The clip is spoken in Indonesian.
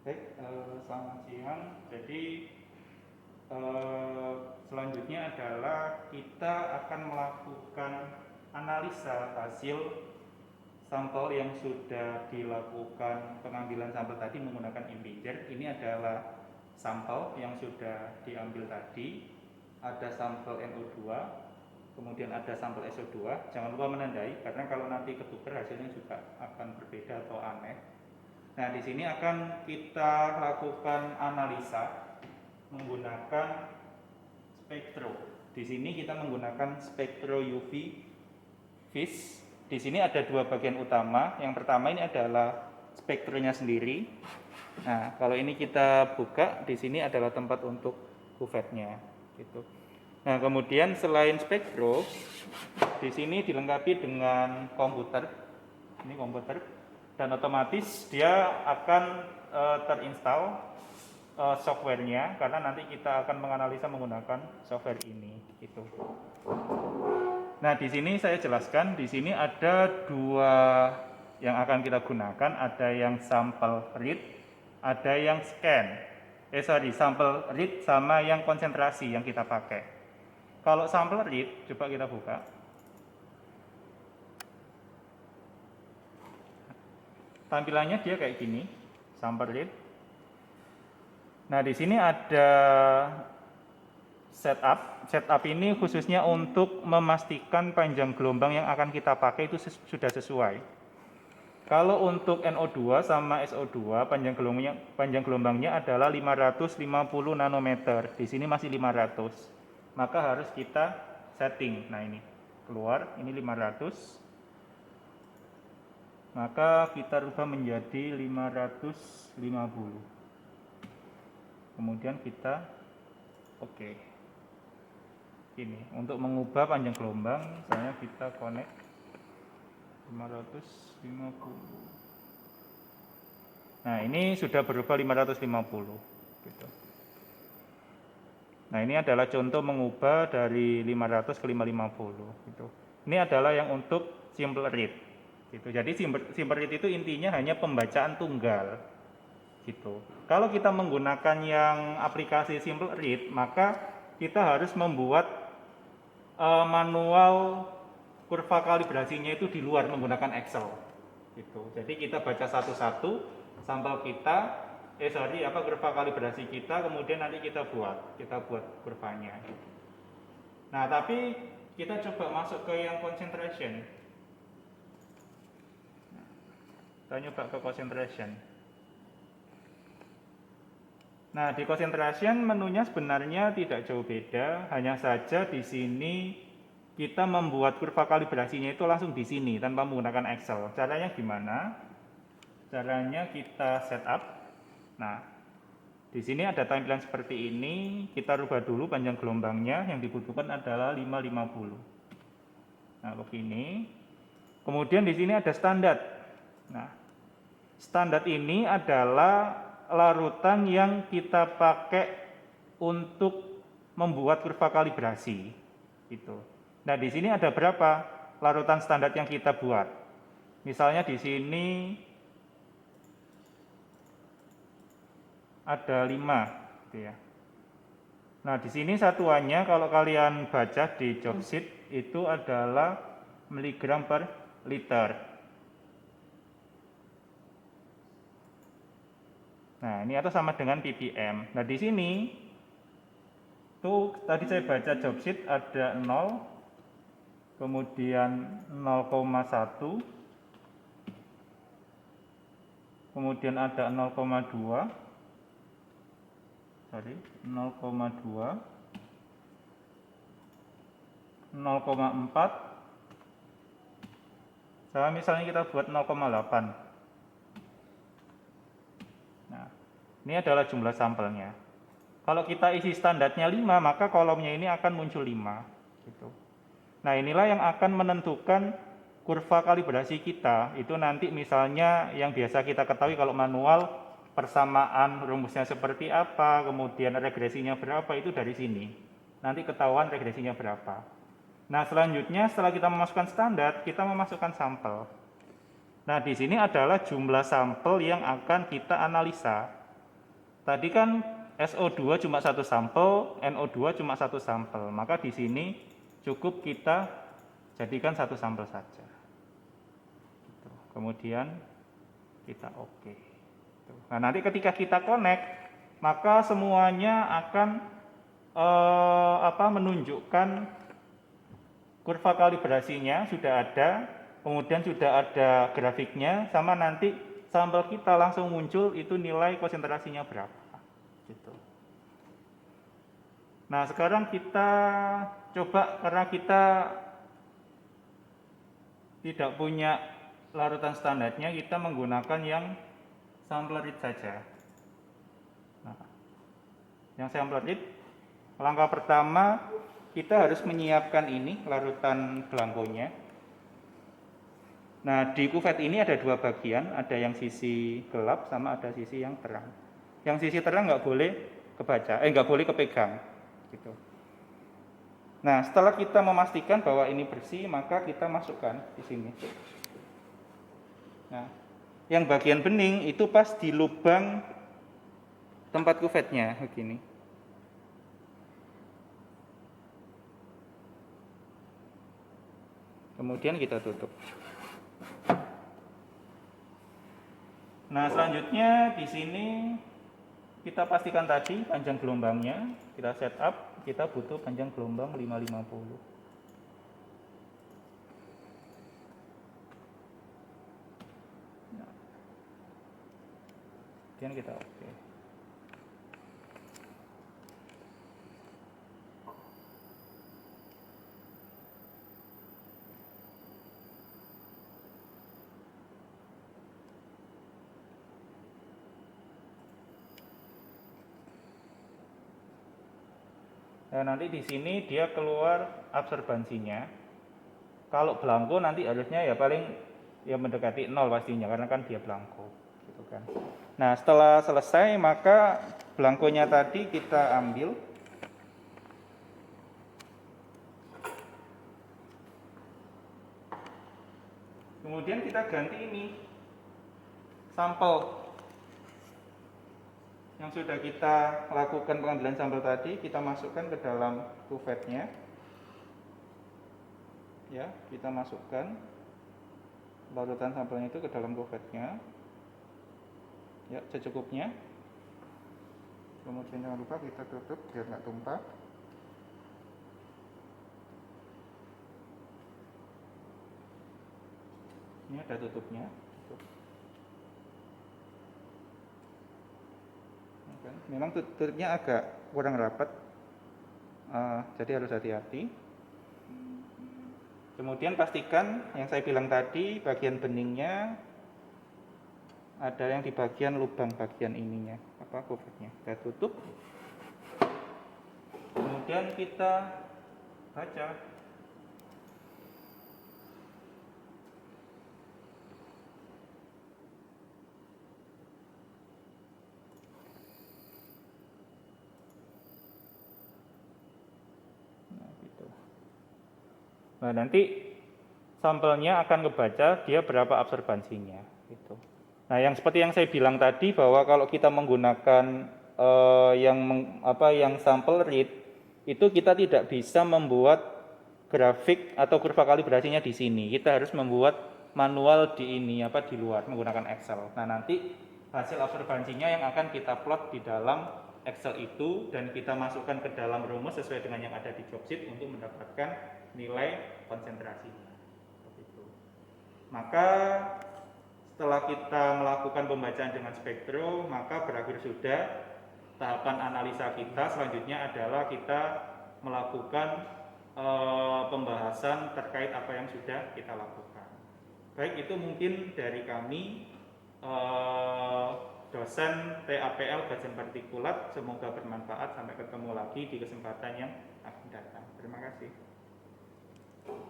Baik, selamat siang. Jadi selanjutnya adalah kita akan melakukan analisa hasil sampel yang sudah dilakukan pengambilan sampel tadi menggunakan Imager. Ini adalah sampel yang sudah diambil tadi. Ada sampel NO2, kemudian ada sampel SO2. Jangan lupa menandai karena kalau nanti ketukar hasilnya juga akan berbeda atau aneh. Nah, di sini akan kita lakukan analisa menggunakan spektro. Di sini kita menggunakan spektro UV vis. Di sini ada dua bagian utama. Yang pertama ini adalah spektronya sendiri. Nah, kalau ini kita buka, di sini adalah tempat untuk kuvetnya, gitu. Nah, kemudian selain spektro, di sini dilengkapi dengan komputer. Ini komputer, dan otomatis dia akan terinstall softwarenya, karena nanti kita akan menganalisa menggunakan software ini, gitu. Nah, di sini saya jelaskan, di sini ada dua yang akan kita gunakan, ada yang sampel read, ada yang scan. Sampel read sama yang konsentrasi yang kita pakai. Kalau sampel read, coba kita buka. Tampilannya dia kayak gini, sampel read. Nah, di sini ada setup. Setup ini khususnya untuk memastikan panjang gelombang yang akan kita pakai itu sudah sesuai. Kalau untuk NO2 sama SO2, panjang gelombangnya adalah 550 nanometer. Di sini masih 500. Maka harus kita setting. Nah, ini keluar, ini 500. Maka kita rubah menjadi 550. Kemudian kita oke. Ini untuk mengubah panjang gelombang, misalnya kita connect 550. Nah, ini sudah berubah 550 gitu. Nah, ini adalah contoh mengubah dari 500 ke 550 gitu. Ini adalah yang untuk simple read gitu. Jadi simple read itu intinya hanya pembacaan tunggal gitu. Kalau kita menggunakan yang aplikasi simple read, maka kita harus membuat manual kurva kalibrasinya itu di luar menggunakan Excel gitu. Jadi kita baca satu-satu sampel kita, kurva kalibrasi kita, kemudian nanti kita buat kurvanya. Nah, tapi kita coba masuk ke yang concentration. Kita nyoba ke concentration. Nah, di concentration menunya sebenarnya tidak jauh beda, hanya saja di sini kita membuat kurva kalibrasinya itu langsung di sini tanpa menggunakan Excel. Caranya gimana? Caranya kita setup. Nah, di sini ada tampilan seperti ini. Kita rubah dulu panjang gelombangnya. Yang dibutuhkan adalah 550. Nah, begini. Kemudian di sini ada standar. Nah, standar ini adalah larutan yang kita pakai untuk membuat kurva kalibrasi gitu. Nah, di sini ada berapa larutan standar yang kita buat? Misalnya di sini ada 5 gitu ya. Nah, di sini satuannya kalau kalian baca di job sheet itu adalah miligram per liter. Nah, ini atau sama dengan ppm. Nah, di sini tuh tadi saya baca job sheet ada 0, kemudian 0,1, kemudian ada 0,2, 0,2, 0,4, sama misalnya kita buat 0,8. Nah, ini adalah jumlah sampelnya. Kalau kita isi standarnya 5, maka kolomnya ini akan muncul 5 gitu. Nah, inilah yang akan menentukan kurva kalibrasi kita. Itu nanti misalnya yang biasa kita ketahui kalau manual, persamaan rumusnya seperti apa, kemudian regresinya berapa, itu dari sini. Nanti ketahuan regresinya berapa. Nah, selanjutnya setelah kita memasukkan standar, kita memasukkan sampel. Nah, di sini adalah jumlah sampel yang akan kita analisa. Tadi kan SO2 cuma satu sampel, NO2 cuma satu sampel. Maka di sini cukup kita jadikan satu sampel saja. Gitu. Kemudian kita oke. Nah, nanti ketika kita connect, maka semuanya akan menunjukkan kurva kalibrasinya sudah ada, kemudian sudah ada grafiknya, sama nanti sampel kita langsung muncul itu nilai konsentrasinya berapa. Gitu. Nah, sekarang kita coba, karena kita tidak punya larutan standarnya, kita menggunakan yang sampler read saja. Nah, yang sampler read, langkah pertama kita harus menyiapkan ini larutan belangkonya. Nah, di kuvet ini ada dua bagian, ada yang sisi gelap sama ada sisi yang terang. Yang sisi terang nggak boleh kebaca, nggak boleh kepegang, gitu. Nah, setelah kita memastikan bahwa ini bersih, maka kita masukkan di sini. Nah, yang bagian bening itu pas di lubang tempat kuvetnya, begini. Kemudian kita tutup. Nah, selanjutnya di sini kita pastikan tadi panjang gelombangnya, kita setup, kita butuh panjang gelombang 550. Nah, kemudian kita oke. Nah, nanti di sini dia keluar absorbansinya. Kalau belangko nanti harusnya ya paling ya mendekati 0 pastinya, karena kan dia belangko, gitu kan. Nah, setelah selesai maka belangkonya tadi kita ambil. Kemudian kita ganti ini sampel yang sudah kita lakukan pengambilan sampel tadi, kita masukkan ke dalam kuvetnya. Ya, kita masukkan larutan sampelnya itu ke dalam kuvetnya. Ya, secukupnya. Kemudian jangan lupa kita tutup biar nggak tumpah. Ini ada tutupnya. Memang tutupnya agak kurang rapat, jadi harus hati-hati. Kemudian pastikan yang saya bilang tadi, bagian beningnya ada yang di bagian lubang bagian ininya, kuvetnya. Kita tutup. Kemudian kita baca. Nah, nanti sampelnya akan kebaca dia berapa absorbansinya, gitu. Nah, yang seperti yang saya bilang tadi, bahwa kalau kita menggunakan yang sampel read, itu kita tidak bisa membuat grafik atau kurva kalibrasinya di sini. Kita harus membuat manual di di luar menggunakan Excel. Nah, nanti hasil absorbansinya yang akan kita plot di dalam Excel itu, dan kita masukkan ke dalam rumus sesuai dengan yang ada di job sheet untuk mendapatkan nilai konsentrasinya. Begitu. Maka setelah kita melakukan pembacaan dengan spektro, maka berakhir sudah tahapan analisa kita. Selanjutnya adalah kita melakukan pembahasan terkait apa yang sudah kita lakukan. Baik, itu mungkin dari kami, dosen TAPL Bagian Partikulat. Semoga bermanfaat. Sampai ketemu lagi di kesempatan yang akan datang. Terima kasih.